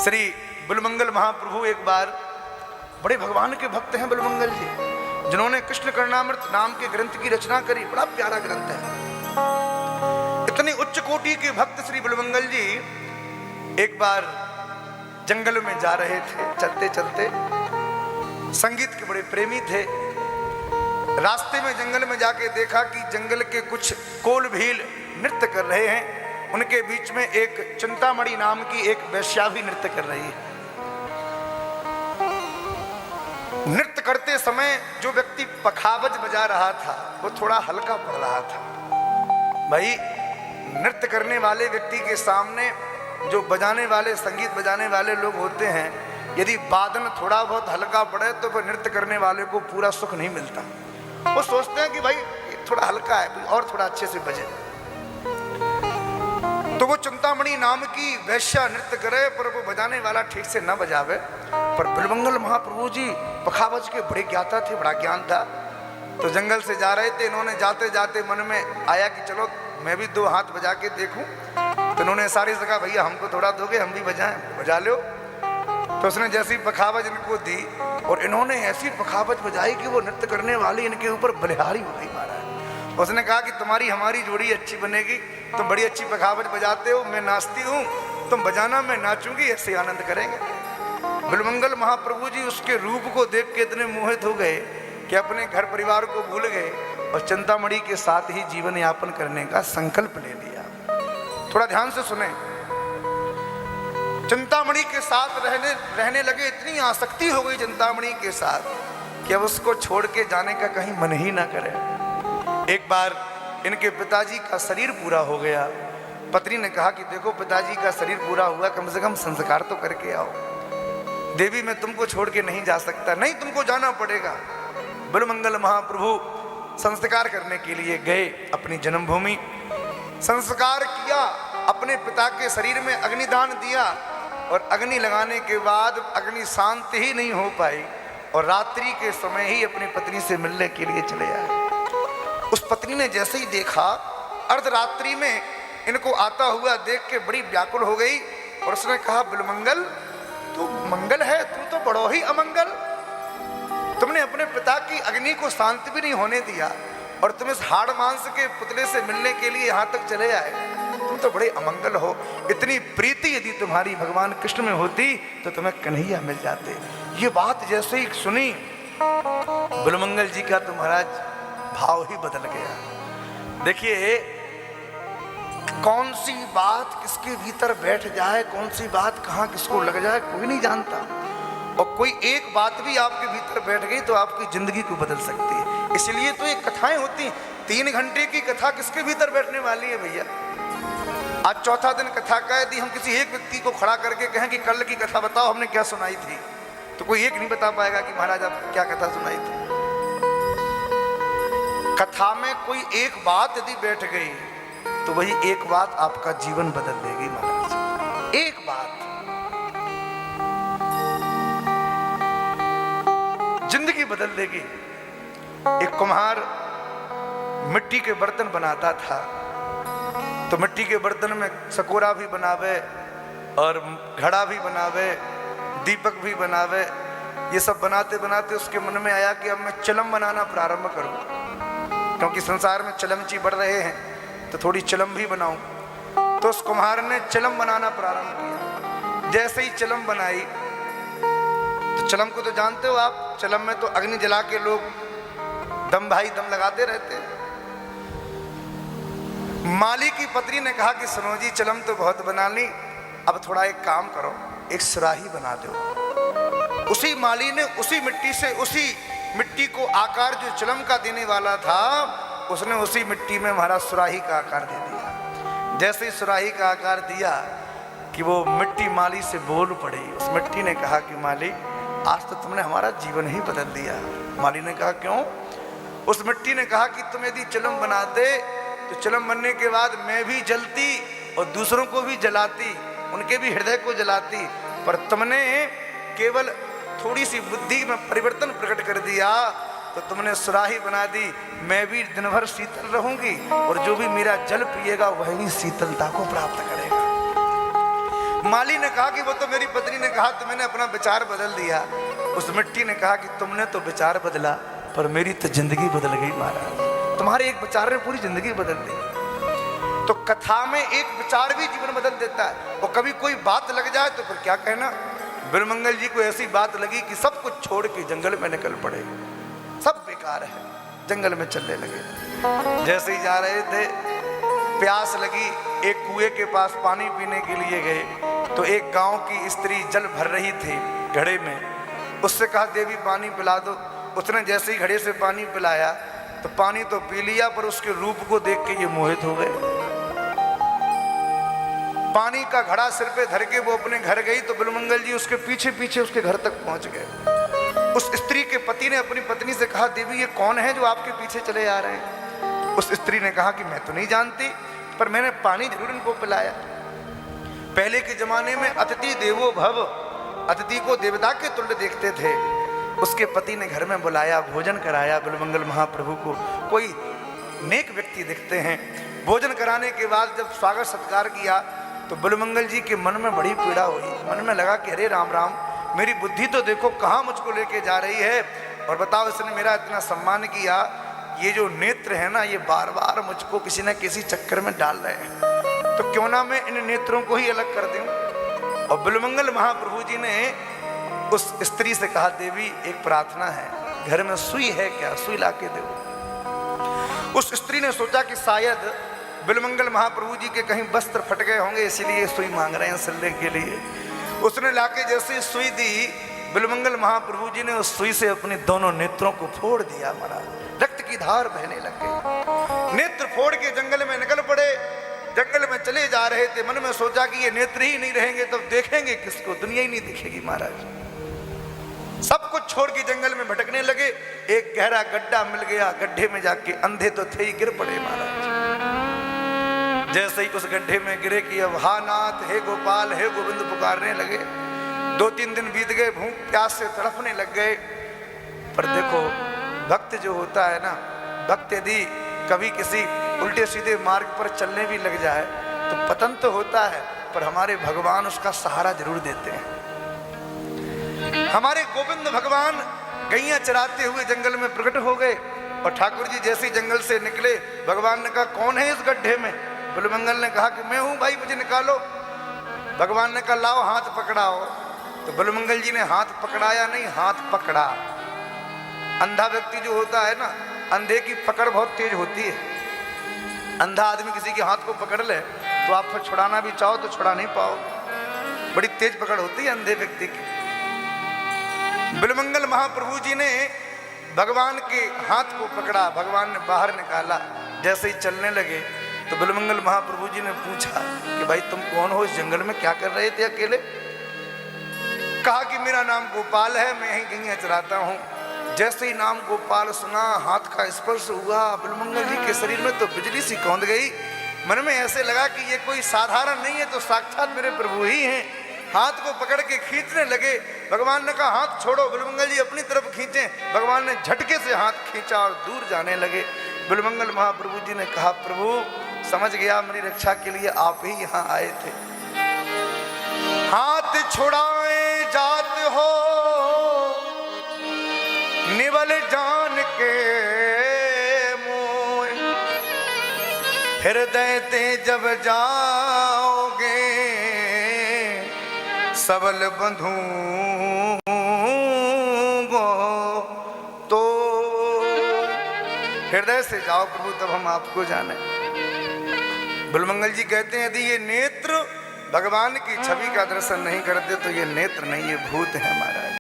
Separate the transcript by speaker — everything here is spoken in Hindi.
Speaker 1: श्री बिल्वमंगल महाप्रभु एक बार, बड़े भगवान के भक्त हैं बिल्वमंगल जी, जिन्होंने कृष्ण कर्णामृत नाम के ग्रंथ की रचना करी। बड़ा प्यारा ग्रंथ है। इतनी उच्च कोटि के भक्त श्री बिल्वमंगल जी एक बार जंगल में जा रहे थे, चलते चलते। संगीत के बड़े प्रेमी थे। रास्ते में जंगल में जाके देखा कि जंगल के कुछ कोल भील नृत्य कर रहे हैं। उनके बीच में एक चिंतामणि नाम की एक वैश्या भी नृत्य कर रही है। नृत्य करते समय जो व्यक्ति पखावज बजा रहा था वो थोड़ा हल्का पड़ रहा था। भाई, नृत्य करने वाले व्यक्ति के सामने जो बजाने वाले, संगीत बजाने वाले लोग होते हैं, यदि वादन थोड़ा बहुत हल्का पड़े तो फिर नृत्य करने वाले को पूरा सुख नहीं मिलता। वो सोचते हैं कि भाई थोड़ा हल्का है और थोड़ा अच्छे से बजे। तो वो चिंतामणि नाम की वैश्या नृत्य करे पर वो बजाने वाला ठीक से न बजावे। पर बिल्वमंगल महाप्रभु जी पखावज के बड़े ज्ञाता थे, बड़ा ज्ञान था। तो जंगल से जा रहे थे, इन्होंने जाते जाते मन में आया कि चलो मैं भी दो हाथ बजा के देखूं। तो इन्होंने सारी जगह, भैया हमको थोड़ा दोगे, हम भी बजाएं, बजा लो। तो उसने जैसी पखावज इनको दी और इन्होंने ऐसी पखावज बजाई कि वो नृत्य करने वाली इनके ऊपर बलिहारी हो गई महाराज। उसने कहा कि तुम्हारी हमारी जोड़ी अच्छी बनेगी, तुम बड़ी अच्छी पखावज बजाते हो, मैं नाचती हूँ, तुम बजाना मैं नाचूंगी, ऐसे आनंद करेंगे। बिल्वमंगल महाप्रभु जी उसके रूप को देख के इतने मोहित हो गए कि अपने घर परिवार को भूल गए और चिंतामणि के साथ ही जीवन यापन करने का संकल्प ले लिया। थोड़ा ध्यान से सुने। चिंतामणि के साथ रहने लगे। इतनी आसक्ति हो गई चिंतामणि के साथ कि अब उसको छोड़ के जाने का कहीं मन ही ना करे। एक बार इनके पिताजी का शरीर पूरा हो गया। पत्नी ने कहा कि देखो पिताजी का शरीर पूरा हुआ, कम से कम संस्कार तो करके आओ। देवी मैं तुमको छोड़ के नहीं जा सकता। नहीं, तुमको जाना पड़ेगा। बिल्वमंगल महाप्रभु संस्कार करने के लिए गए अपनी जन्मभूमि। संस्कार किया, अपने पिता के शरीर में अग्निदान दिया और अग्नि लगाने के बाद अग्नि शांत ही नहीं हो पाई और रात्रि के समय ही अपनी पत्नी से मिलने के लिए चले आए। उस पत्नी ने जैसे ही देखा, अर्धरात्रि में इनको आता हुआ देख के बड़ी व्याकुल हो गई और उसने कहा, बिल्वमंगल तू मंगल है, तू तो बड़ो ही अमंगल। तुमने अपने पिता की अग्नि को शांत भी नहीं होने दिया और तुम इस हाड़ मांस के पुतले से मिलने के लिए यहाँ तक चले आए। तुम तो बड़े अमंगल हो। इतनी प्रीति यदि तुम्हारी भगवान कृष्ण में होती तो तुम्हें कन्हैया मिल जाते। ये बात जैसे ही सुनी बिल्वमंगल जी का तो महाराज भाव ही बदल गया। देखिए, कौन सी बात किसके भीतर बैठ जाए, कौन सी बात कहाँ किसको लग जाए, कोई नहीं जानता। और कोई एक बात भी आपके भीतर बैठ गई तो आपकी जिंदगी को बदल सकती है। इसलिए तो ये कथाएं होती। 3 घंटे की कथा किसके भीतर बैठने वाली है भैया? आज चौथा दिन कथा का। यदि हम किसी एक व्यक्ति को खड़ा करके कहें कि कल की कथा बताओ हमने क्या सुनाई थी, तो कोई एक नहीं बता पाएगा कि महाराज आप क्या कथा सुनाई थी। कथा में कोई एक बात यदि बैठ गई तो वही एक बात आपका जीवन बदल देगी महाराज। एक बात जिंदगी बदल देगी। एक कुम्हार मिट्टी के बर्तन बनाता था, तो मिट्टी के बर्तन में सकोरा भी बनावे और घड़ा भी बनावे, दीपक भी बनावे। ये सब बनाते बनाते उसके मन में आया कि अब मैं चिलम बनाना प्रारंभ करूं, क्योंकि संसार में चिलमची बढ़ रहे हैं तो थोड़ी चिलम भी बनाऊं। तो उस कुम्हार ने चिलम बनाना प्रारंभ किया। जैसे ही चिलम बनाई, तो चिलम को तो जानते हो आप, चिलम में तो अग्नि जला के लोग दम भाई दम लगाते रहते हैं। माली की पत्नी ने कहा कि सुनो जी, चिलम तो बहुत बना ली, अब थोड़ा एक काम करो, एक सुराही बना दो। उसी माली ने उसी मिट्टी से, उसी मिट्टी को आकार जो चिलम का देने वाला था, उसने उसी मिट्टी में महाराज सुराही का आकार दे दिया। जैसे ही सुराही का आकार दिया कि वो मिट्टी माली से बोल पड़ी। उस मिट्टी ने कहा कि माली, आज तो तुमने हमारा जीवन ही बदल दिया। माली ने कहा क्यों? उस मिट्टी ने कहा कि तुम यदि चिलम बनाते तो चिलम बनने के बाद मैं भी जलती और दूसरों को भी जलाती, उनके भी हृदय को जलाती, पर तुमने केवल थोड़ी सी बुद्धि में परिवर्तन प्रकट कर दिया तो तुमने सुराही बना दी। मैं भी दिन भर शीतल रहूंगी और जो भी मेरा जल पिएगा वही शीतलता को प्राप्त करेगा। माली ने कहा कि वो तो मेरी पत्नी कहा तो मैंने अपना विचार बदल दिया। उस मिट्टी ने कहा कि तुमने तो विचार बदला पर मेरी तो जिंदगी बदल गई महाराज, तुम्हारे एक विचार ने पूरी जिंदगी बदल दी। तो कथा में एक विचार भी जीवन बदल देता है। और कभी कोई बात लग जाए तो फिर क्या कहना। बिरमंगल जी को ऐसी बात लगी कि सब कुछ छोड़ के जंगल में निकल पड़े, सब बेकार है, जंगल में चलने लगे। जैसे ही जा रहे थे प्यास लगी, एक कुएं के पास पानी पीने के लिए गए तो एक गांव की स्त्री जल भर रही थी घड़े में। उससे कहा देवी पानी पिला दो। उसने जैसे ही घड़े से पानी पिलाया तो पानी तो पी लिया पर उसके रूप को देख के ये मोहित हो गए। पानी का घड़ा सिर पे धर के वो अपने घर गई तो बिलमंगल जी उसके पीछे पीछे उसके घर तक पहुंच गए। उस स्त्री के पति ने अपनी पत्नी से कहा देवी ये कौन है जो आपके पीछे चले आ रहे हैं। उस स्त्री ने कहा कि मैं तो नहीं जानती पर मैंने पानी जरूर इनको पिलाया। पहले के जमाने में अतिथि देवो भव, अतिथि को देवता के तुल्य देखते थे। उसके पति ने घर में बुलाया, भोजन कराया बिलमंगल महाप्रभु को। कोई नेक व्यक्ति दिखते हैं। भोजन कराने के बाद जब स्वागत सत्कार किया तो बिलमंगल जी के मन में बड़ी पीड़ा हुई। मन में लगा कि अरे राम राम, मेरी बुद्धि तो देखो कहाँ मुझको लेके जा रही है। और बताओ इसने मेरा इतना सम्मान किया, ये जो नेत्र है ना ये बार बार मुझको किसी न किसी चक्कर में डाल रहे हैं, तो क्यों ना मैं इन नेत्रों को ही अलग कर दूं। और बिलमंगल महाप्रभु जी ने उस स्त्री से कहा देवी एक प्रार्थना है, घर में सुई है क्या, सुई ला के दो। उस स्त्री ने सोचा कि शायद बिलमंगल महाप्रभु जी के कहीं वस्त्र फट गए होंगे इसीलिए सुई मांग रहे हैं सिलने के लिए। उसने लाके जैसे सुई दी, बिलमंगल महाप्रभु जी ने उस सुई से अपने दोनों नेत्रों को फोड़ दिया। महाराज रक्त की धार बहने लग गई। नेत्र फोड़ के जंगल में निकल पड़े। जंगल में चले जा रहे थे, मन में सोचा कि ये नेत्र ही नहीं रहेंगे तब देखेंगे किसको, दुनिया ही नहीं दिखेगी। महाराज सब कुछ छोड़ के जंगल में भटकने लगे। एक गहरा गड्ढा मिल गया, गड्ढे में जाके अंधे तो थे ही गिर पड़े। महाराज जैसे ही उस गड्ढे में गिरे कि अब हा नाथ हे गोपाल हे गोविंद पुकारने लगे। 2-3 दिन बीत गए, भूख प्यास से तड़पने लग गए। पर देखो भक्त जो होता है ना, भक्त यदि कभी किसी उल्टे सीधे मार्ग पर चलने भी लग जाए तो पतन तो होता है पर हमारे भगवान उसका सहारा जरूर देते हैं। हमारे गोविंद भगवान गैया चराते हुए जंगल में प्रकट हो गए और ठाकुर जी जैसे ही जंगल से निकले भगवान ने कहा कौन है इस गड्ढे में। बिलमंगल ने कहा कि मैं हूं भाई, मुझे निकालो। भगवान ने कहा लाओ हाथ पकड़ाओ। तो बिलमंगल जी ने हाथ पकड़ाया नहीं, हाथ पकड़ा। अंधा व्यक्ति जो होता है ना, अंधे की पकड़ बहुत तेज होती है। अंधा आदमी किसी के हाथ को पकड़ ले तो आप फिर छुड़ाना भी चाहो तो छुड़ा नहीं पाओगे, बड़ी तेज पकड़ होती है अंधे व्यक्ति की। बिलमंगल महाप्रभु जी ने भगवान के हाथ को पकड़ा, भगवान ने बाहर निकाला। जैसे ही चलने लगे तो बिलमंगल महाप्रभु जी ने पूछा कि भाई तुम कौन हो, इस जंगल में क्या कर रहे थे अकेले। कहा कि मेरा नाम गोपाल है, मैं यहीं गैया चराता हूँ। जैसे ही नाम गोपाल सुना, हाथ का स्पर्श हुआ, बिलमंगल जी के शरीर में तो बिजली सी कौंध गई। मन में ऐसे लगा कि ये कोई साधारण नहीं है, तो साक्षात मेरे प्रभु ही हैं। हाथ को पकड़ के खींचने लगे। भगवान ने कहा हाथ छोड़ो, बिलमंगल जी अपनी तरफ खींचे। भगवान ने झटके से हाथ खींचा और दूर जाने लगे। बिलमंगल महाप्रभु जी ने कहा प्रभु समझ गया, मेरी रक्षा के लिए आप ही यहाँ आए थे। हाथ छुड़ाए जात हो निवल जान के मोय, हृदय ते जब जाओगे सबल बंधु तो। हृदय से जाओ प्रभु तब हम आपको जाने। बिलमंगल जी कहते हैं यदि ये नेत्र भगवान की छवि का दर्शन नहीं करते तो ये नेत्र नहीं, ये भूत है महाराज।